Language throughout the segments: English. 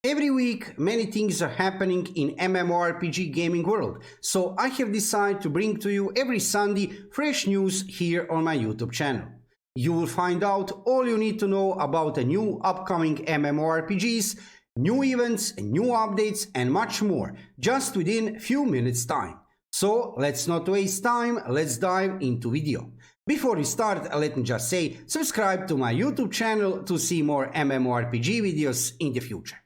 Every week, many things are happening in MMORPG gaming world, so I have decided to bring to you every Sunday fresh news here on my YouTube channel. You will find out all you need to know about the new upcoming MMORPGs, new events, new updates and much more, just within few minutes time. So let's not waste time, let's dive into video. Before we start, let me just say, subscribe to my YouTube channel to see more MMORPG videos in the future.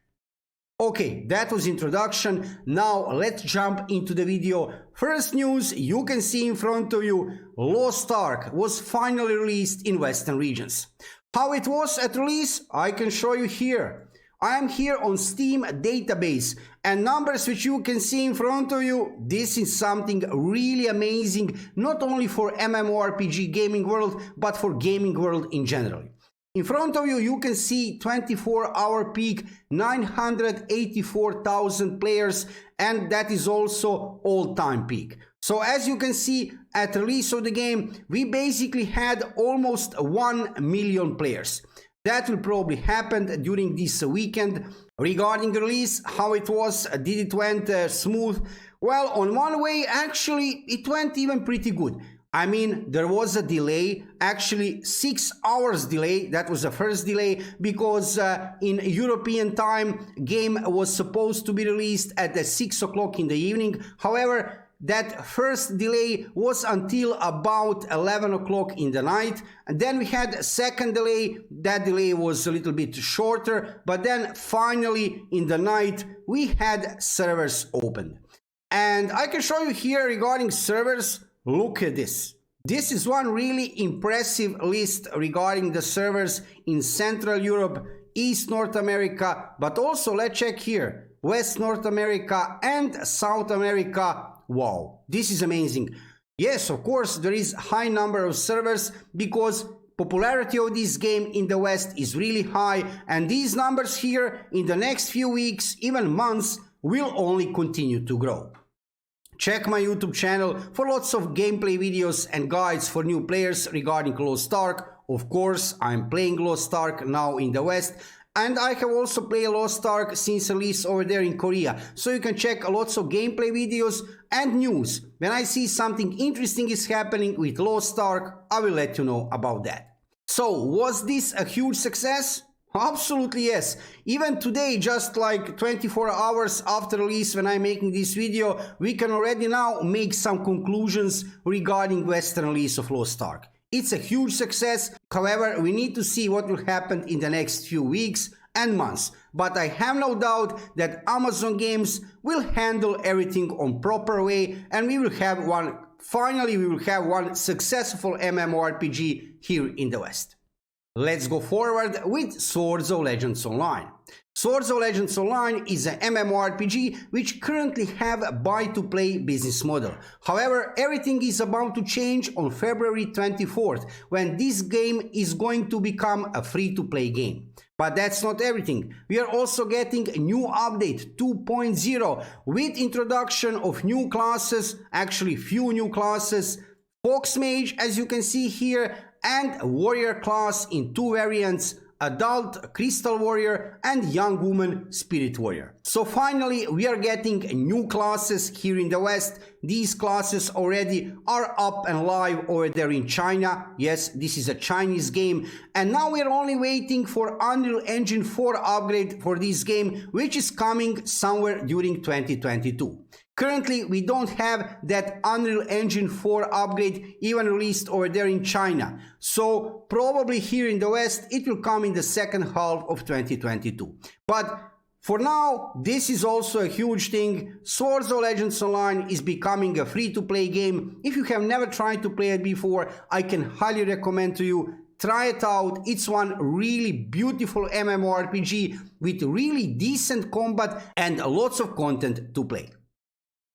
Okay, that was introduction. Now let's jump into the video. First news, you can see in front of you, Lost Ark was finally released in Western regions. How it was at release, I can show you here. I am here on Steam database and numbers which you can see in front of you. This is something really amazing, not only for MMORPG gaming world, but for gaming world in general. In front of you, you can see 24-hour peak, 984,000 players, and that is also all-time peak. So as you can see, at release of the game, we basically had almost 1 million players. That will probably happen during this weekend. Regarding the release, how it was, did it went smooth? Well, on one way, actually, it went even pretty good. I mean, there was a delay, actually 6 hours delay. That was the first delay because in European time, game was supposed to be released at 6 o'clock in the evening. However, that first delay was until about 11 o'clock in the night. And then we had a second delay. That delay was a little bit shorter, but then finally in the night, we had servers opened. And I can show you here regarding servers. Look at this. This is one really impressive list regarding the servers in Central Europe, East North America, but also let's check here, West North America and South America. Wow, this is amazing. Yes, of course, there is high number of servers because popularity of this game in the West is really high, and these numbers here in the next few weeks, even months, will only continue to grow. Check my YouTube channel for lots of gameplay videos and guides for new players regarding Lost Ark. Of course, I'm playing Lost Ark now in the West, and I have also played Lost Ark since release over there in Korea. So you can check lots of gameplay videos and news. When I see something interesting is happening with Lost Ark, I will let you know about that. So, was this a huge success? Absolutely yes. Even today, just like 24 hours after release when I'm making this video, we can already now make some conclusions regarding Western release of Lost Ark. It's a huge success. However, we need to see what will happen in the next few weeks and months. But I have no doubt that Amazon Games will handle everything on proper way, and we will have one successful MMORPG here in the West. Let's go forward with Swords of Legends Online. Swords of Legends Online is an MMORPG which currently have a buy-to-play business model. However, everything is about to change on February 24th, when this game is going to become a free-to-play game. But that's not everything. We are also getting a new update 2.0 with introduction of new classes, actually few new classes, Fox Mage as you can see here, and warrior class in two variants, adult crystal warrior and young woman spirit warrior. So finally we are getting new classes here in the West. These classes already are up and live over there in China. Yes, this is a Chinese game, and now we are only waiting for Unreal Engine 4 upgrade for this game, which is coming somewhere during 2022. Currently, we don't have that Unreal Engine 4 upgrade even released over there in China. So probably here in the West, it will come in the second half of 2022. But for now, this is also a huge thing. Swords of Legends Online is becoming a free-to-play game. If you have never tried to play it before, I can highly recommend to you. Try it out. It's one really beautiful MMORPG with really decent combat and lots of content to play.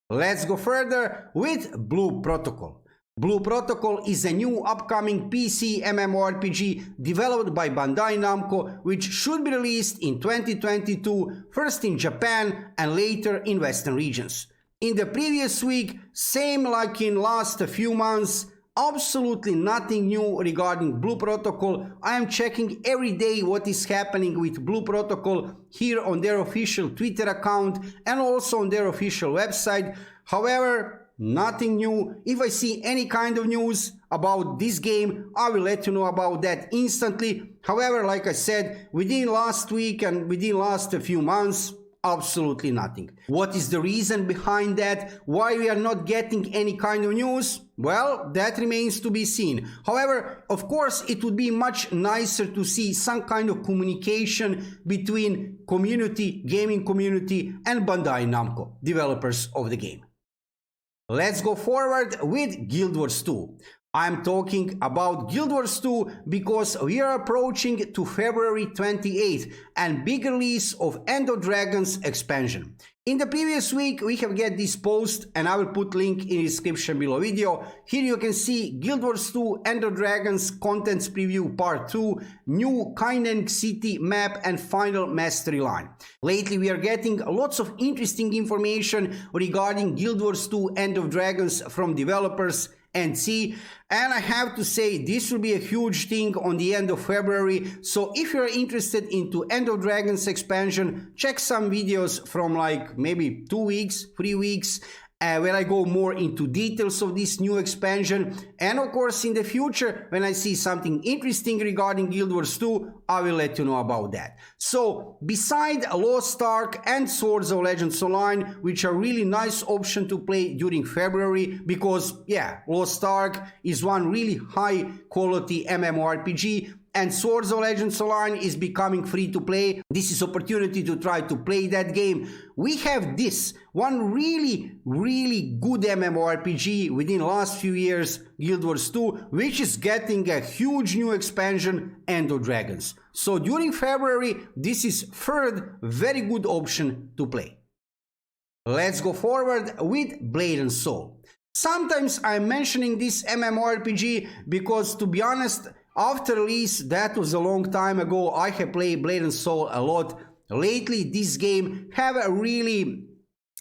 Let's go further with Blue Protocol. Blue Protocol is a new upcoming PC MMORPG developed by Bandai Namco, which should be released in 2022, first in Japan and later in Western regions. In the previous week, same like in last few months, absolutely nothing new regarding Blue Protocol. I am checking every day what is happening with Blue Protocol here on their official Twitter account and also on their official website. However, nothing new. If I see any kind of news about this game, I will let you know about that instantly. However, like I said, within last week and within last few months, absolutely nothing. What is the reason behind that? Why we are not getting any kind of news? Well, that remains to be seen. However, of course, it would be much nicer to see some kind of communication between community, gaming community, and Bandai Namco, developers of the game. Let's go forward with Guild Wars 2. I'm talking about Guild Wars 2 because we are approaching to February 28th and big release of End of Dragons expansion. In the previous week we have get this post and I will put link in the description below video. Here you can see Guild Wars 2 End of Dragons Contents Preview Part 2, new Kainen City map and final mastery line. Lately we are getting lots of interesting information regarding Guild Wars 2 End of Dragons from developers and I have to say this will be a huge thing on the end of February. So if you're interested into End of Dragons expansion, check some videos from like maybe 2 weeks, 3 weeks, where I go more into details of this new expansion. And of course in the future when I see something interesting regarding Guild Wars 2, I will let you know about that. So beside Lost Ark and Swords of Legends Online, which are really nice option to play during February, because yeah, Lost Ark is one really high quality MMORPG and Swords of Legends Online is becoming free to play. This is opportunity to try to play that game. We have this one really good MMORPG within last few years, Guild Wars 2, which is getting a huge new expansion, End of Dragons. So during February, this is third very good option to play. Let's go forward with Blade and Soul. Sometimes I'm mentioning this MMORPG because, to be honest, after release, that was a long time ago, I have played Blade and Soul a lot. Lately, this game have really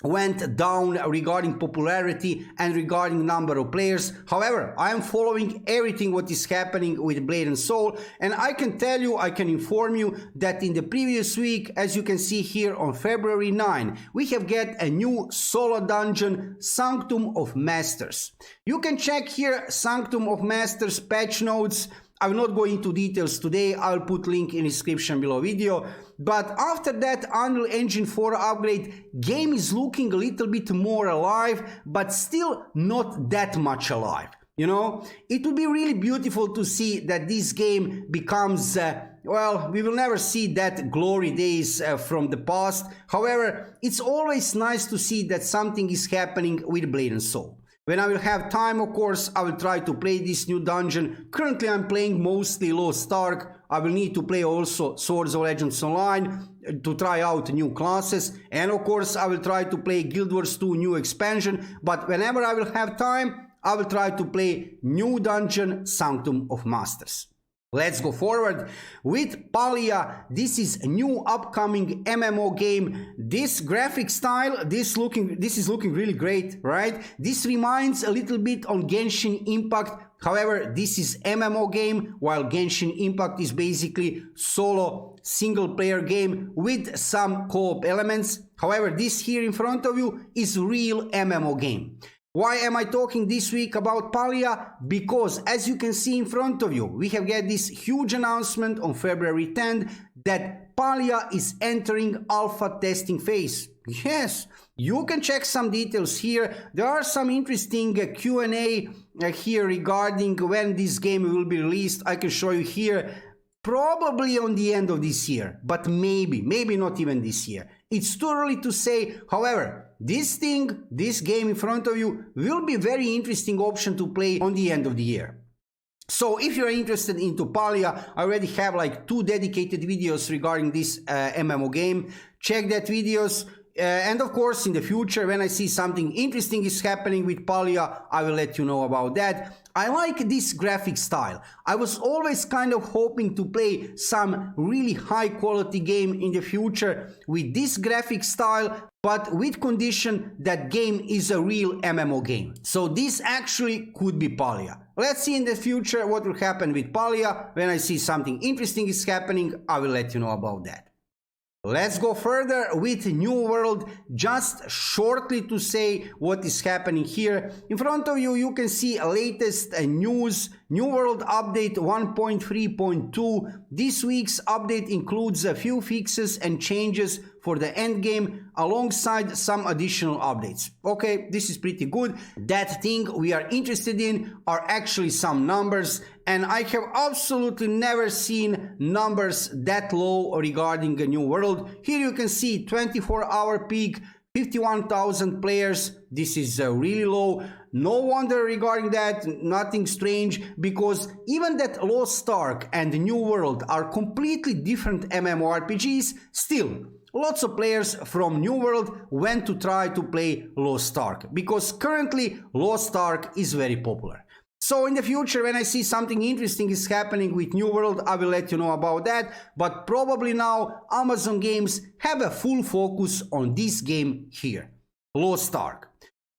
went down regarding popularity and regarding number of players. However, I am following everything what is happening with Blade and Soul, and I can tell you, I can inform you that in the previous week, as you can see here on February 9, we have get a new solo dungeon, Sanctum of Masters. You can check here Sanctum of Masters patch notes. I will not go into details today, I'll put link in the description below video. But after that Unreal Engine 4 upgrade, game is looking a little bit more alive, but still not that much alive. You know, it would be really beautiful to see that this game becomes, well, we will never see that glory days from the past. However, it's always nice to see that something is happening with Blade and Soul. When I will have time, of course, I will try to play this new dungeon. Currently, I'm playing mostly Lost Ark. I will need to play also Swords of Legends Online to try out new classes. And of course, I will try to play Guild Wars 2 new expansion. But whenever I will have time, I will try to play new dungeon, Sanctum of Masters. Let's go forward with Palia. This is a new upcoming MMO game. This graphic style, this is looking really great, right? This reminds a little bit on Genshin Impact. However, this is MMO game, while Genshin Impact is basically solo single player game with some co-op elements. However, this here in front of you is real MMO game. Why am I talking this week about Palia? Because as you can see in front of you, we have got this huge announcement on February 10th that Palia is entering alpha testing phase. Yes, you can check some details here. There are some interesting Q&A here regarding when this game will be released. I can show you here. Probably on the end of this year, but maybe not even this year. It's too early to say. However, this game in front of you will be a very interesting option to play on the end of the year. So if you're interested into Palia, I already have like 2 dedicated videos regarding this MMO game. Check that videos. And of course, in the future, when I see something interesting is happening with Palia, I will let you know about that. I like this graphic style. I was always kind of hoping to play some really high quality game in the future with this graphic style, but with condition that game is a real MMO game. So this actually could be Palia. Let's see in the future what will happen with Palia. When I see something interesting is happening, I will let you know about that. Let's go further with New World. Just shortly to say what is happening here. In front of you, you can see latest news. New World update 1.3.2. This week's update includes a few fixes and changes for the endgame alongside some additional updates. Okay, this is pretty good. That thing we are interested in are actually some numbers, and I have absolutely never seen numbers that low regarding a New World. Here you can see 24-hour peak, 51,000 players. This is really low. No wonder regarding that, nothing strange, because even that Lost Ark and New World are completely different MMORPGs, still lots of players from New World went to try to play Lost Ark, because currently Lost Ark is very popular. So in the future, when I see something interesting is happening with New World, I will let you know about that. But probably now Amazon Games have a full focus on this game here, Lost Ark.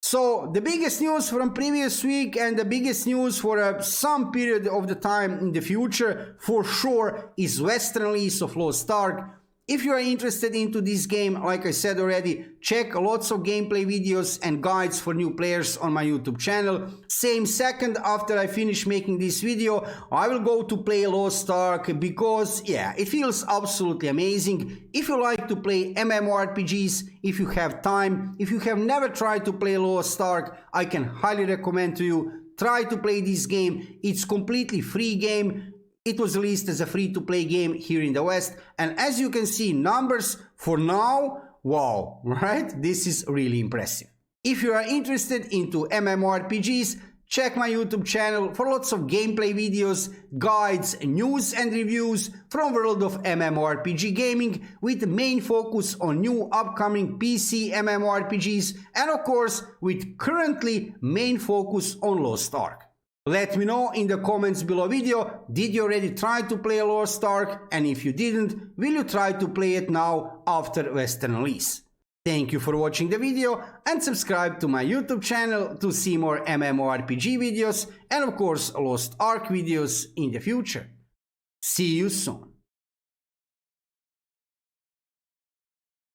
So the biggest news from previous week and the biggest news for some period of the time in the future for sure is Western release of Lost Ark. If you are interested into this game, like I said already, check lots of gameplay videos and guides for new players on my YouTube channel. Same second after I finish making this video, I will go to play Lost Ark because, yeah, it feels absolutely amazing. If you like to play MMORPGs, if you have time, if you have never tried to play Lost Ark, I can highly recommend to you, try to play this game. It's completely free game. It was released as a free-to-play game here in the West, and as you can see, numbers for now, wow, right? This is really impressive. If you are interested into MMORPGs, check my YouTube channel for lots of gameplay videos, guides, news and reviews from world of MMORPG gaming, with main focus on new upcoming PC MMORPGs, and of course with currently main focus on Lost Ark. Let me know in the comments below video, did you already try to play Lost Ark, and if you didn't, will you try to play it now after Western release? Thank you for watching the video, and subscribe to my YouTube channel to see more MMORPG videos and of course Lost Ark videos in the future. See you soon.